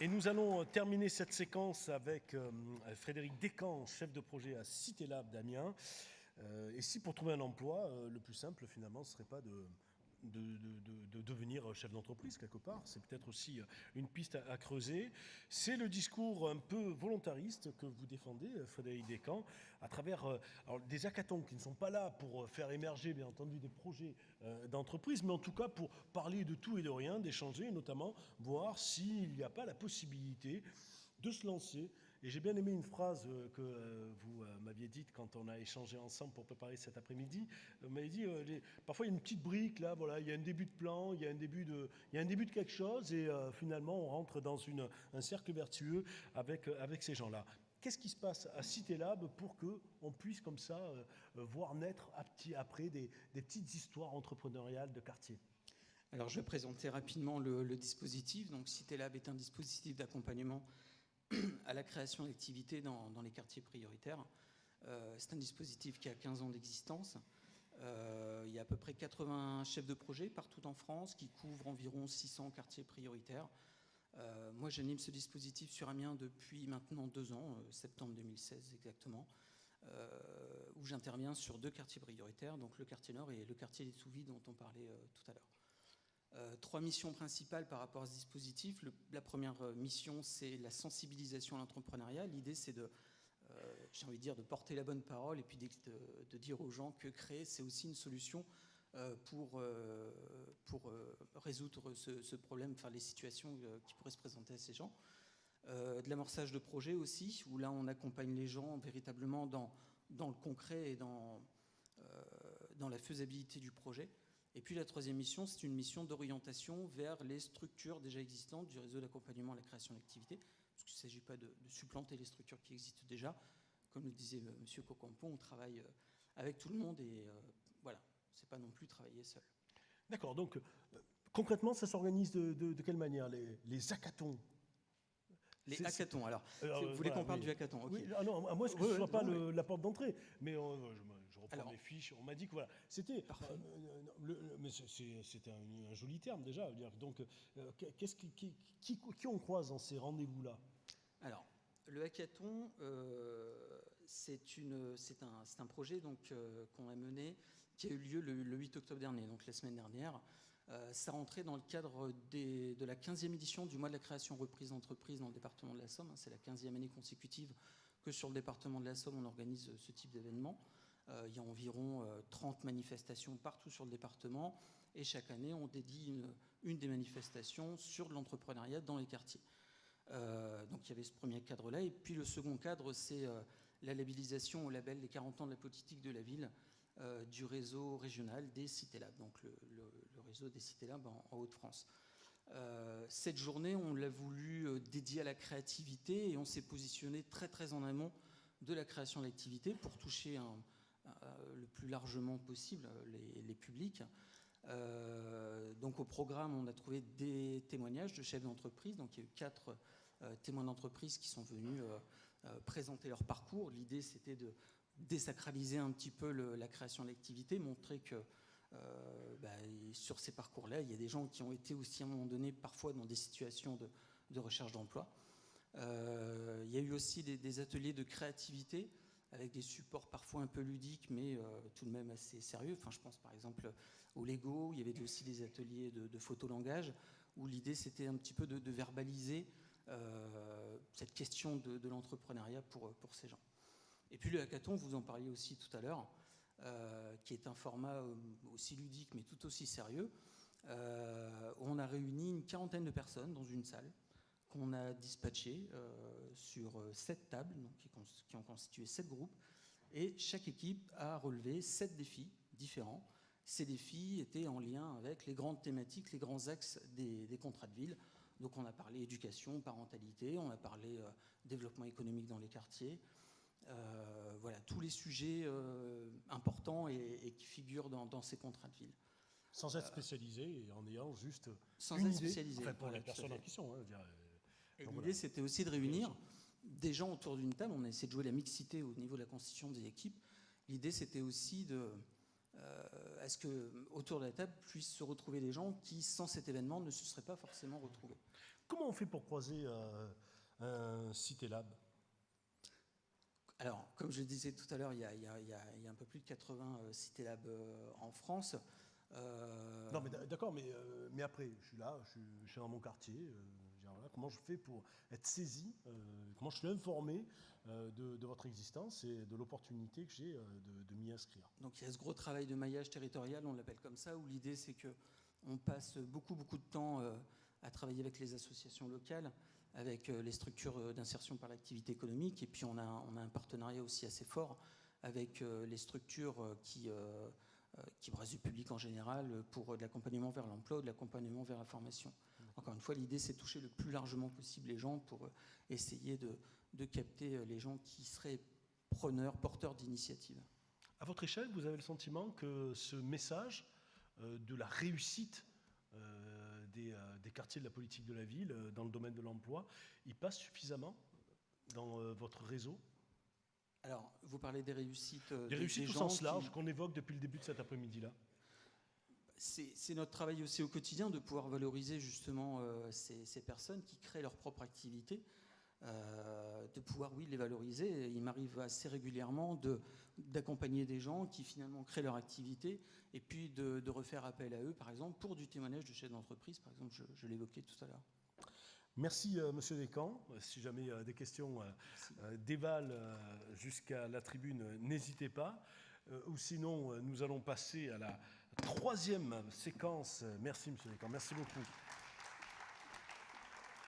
Et nous allons terminer cette séquence avec Frédéric Descamps, chef de projet à CitéLab d'Amiens. Et si pour trouver un emploi, le plus simple finalement, ce ne serait pas de devenir chef d'entreprise quelque part. C'est peut-être aussi une piste à creuser. C'est le discours un peu volontariste que vous défendez, Frédéric Descamps, à travers des hackathons qui ne sont pas là pour faire émerger, bien entendu, des projets d'entreprise, mais en tout cas pour parler de tout et de rien, d'échanger, et notamment voir s'il n'y a pas la possibilité de se lancer. Et j'ai bien aimé une phrase que vous m'aviez dite quand on a échangé ensemble pour préparer cet après-midi. Vous m'avez dit, parfois il y a une petite brique, là, voilà, il y a un début de plan, il y a un début de quelque chose, et finalement on rentre dans un cercle vertueux avec ces gens-là. Qu'est-ce qui se passe à CitéLab pour qu'on puisse comme ça voir naître après des petites histoires entrepreneuriales de quartier? Alors je vais présenter rapidement le dispositif. Donc CitéLab est un dispositif d'accompagnement à la création d'activités dans les quartiers prioritaires. C'est un dispositif qui a 15 ans d'existence. Il y a à peu près 80 chefs de projet partout en France qui couvrent environ 600 quartiers prioritaires. Moi, j'anime ce dispositif sur Amiens depuis maintenant 2 ans, septembre 2016 exactement, où j'interviens sur 2 quartiers prioritaires, donc le quartier Nord et le quartier des Sous-Vies dont on parlait tout à l'heure. 3 missions principales par rapport à ce dispositif. La première mission, c'est la sensibilisation à l'entrepreneuriat. L'idée, c'est j'ai envie de dire, de porter la bonne parole et puis de dire aux gens que créer, c'est aussi une solution pour résoudre ce problème, enfin les situations qui pourraient se présenter à ces gens. De l'amorçage de projet aussi, où là, on accompagne les gens véritablement dans le concret et dans la faisabilité du projet. Et puis la troisième mission, c'est une mission d'orientation vers les structures déjà existantes du réseau d'accompagnement à la création d'activités, parce qu'il ne s'agit pas de supplanter les structures qui existent déjà. Comme le disait M. Cocampon, on travaille avec tout le monde et voilà, c'est pas non plus travailler seul. D'accord, donc concrètement, ça s'organise de quelle manière, les hackathons? Les hackathons, alors, vous voulez qu'on parle du hackathon? Okay. Oui, non, à moins que ce ne soit pas la porte d'entrée, mais je reprends mes fiches, on m'a dit que voilà, c'était... mais c'était un joli terme déjà, donc qui on croise dans ces rendez-vous-là? Alors, le hackathon, c'est un projet qu'on a mené, qui a eu lieu le 8 octobre dernier, donc la semaine dernière. Ça rentrait dans le cadre de la 15e édition du mois de la création reprise d'entreprise dans le département de la Somme. C'est la 15e année consécutive que sur le département de la Somme, on organise ce type d'événement. Il y a environ 30 manifestations partout sur le département et chaque année, on dédie une des manifestations sur l'entrepreneuriat dans les quartiers. Donc il y avait ce premier cadre-là. Et puis le second cadre, c'est la labellisation au label des 40 ans de la politique de la ville du réseau régional des CitéLab, donc le réseau des CitéLab en Hauts-de-France. Cette journée, on l'a voulu dédiée à la créativité et on s'est positionné très très en amont de la création d'activités pour toucher le plus largement possible les publics. Donc au programme, on a trouvé des témoignages de chefs d'entreprise. Donc il y a eu 4 témoins d'entreprise qui sont venus présenter leur parcours. L'idée, c'était de désacraliser un petit peu la création d'activité, montrer que sur ces parcours-là, il y a des gens qui ont été aussi à un moment donné parfois dans des situations de recherche d'emploi. Il y a eu aussi des ateliers de créativité avec des supports parfois un peu ludiques, mais tout de même assez sérieux. Enfin, je pense par exemple au Lego. Il y avait aussi des ateliers de photolangage, où l'idée c'était un petit peu de verbaliser cette question de l'entrepreneuriat pour ces gens. Et puis le hackathon, vous en parliez aussi tout à l'heure, qui est un format aussi ludique, mais tout aussi sérieux, où on a réuni une 40aine de personnes dans une salle, qu'on a dispatché sur 7 tables, donc qui ont constitué 7 groupes, et chaque équipe a relevé 7 défis différents. Ces défis étaient en lien avec les grandes thématiques, les grands axes des contrats de ville. Donc on a parlé éducation, parentalité, on a parlé développement économique dans les quartiers, voilà, tous les sujets importants et qui figurent dans ces contrats de ville. Sans être spécialisé et en ayant juste sans une être idée, spécialisé, enfin pour les personnes en question. Et l'idée, c'était aussi de réunir des gens autour d'une table. On a essayé de jouer la mixité au niveau de la constitution des équipes. L'idée, c'était aussi à ce que autour de la table puissent se retrouver des gens qui, sans cet événement, ne se seraient pas forcément retrouvés. Comment on fait pour croiser un Citélab? Alors, comme je le disais tout à l'heure, il y a un peu plus de 80 Citélab en France. Non, mais d'accord, mais après, je suis là, je suis dans mon quartier. Voilà, comment je fais pour être saisi, comment je suis informé de votre existence et de l'opportunité que j'ai de m'y inscrire? Donc il y a ce gros travail de maillage territorial, on l'appelle comme ça, où l'idée c'est qu'on passe beaucoup de temps à travailler avec les associations locales, avec les structures d'insertion par l'activité économique, et puis on a un partenariat aussi assez fort avec les structures qui brassent du public en général pour de l'accompagnement vers l'emploi ou de l'accompagnement vers la formation. Encore une fois, l'idée c'est de toucher le plus largement possible les gens pour essayer de capter les gens qui seraient preneurs, porteurs d'initiatives. À votre échelle, vous avez le sentiment que ce message de la réussite des quartiers de la politique de la ville dans le domaine de l'emploi, il passe suffisamment dans votre réseau? Alors, vous parlez des réussites des réussites des au gens sens large qu'on évoque depuis le début de cet après-midi-là. C'est notre travail aussi au quotidien de pouvoir valoriser justement ces personnes qui créent leur propre activité, de pouvoir, oui, les valoriser. Il m'arrive assez régulièrement d'accompagner des gens qui finalement créent leur activité et puis de refaire appel à eux, par exemple, pour du témoignage de chef d'entreprise. Par exemple, je l'évoquais tout à l'heure. Merci, Monsieur Descamps. Si jamais des questions dévalent jusqu'à la tribune, n'hésitez pas. Ou sinon, nous allons passer à la troisième séquence. Merci, Monsieur Descamps. Merci beaucoup.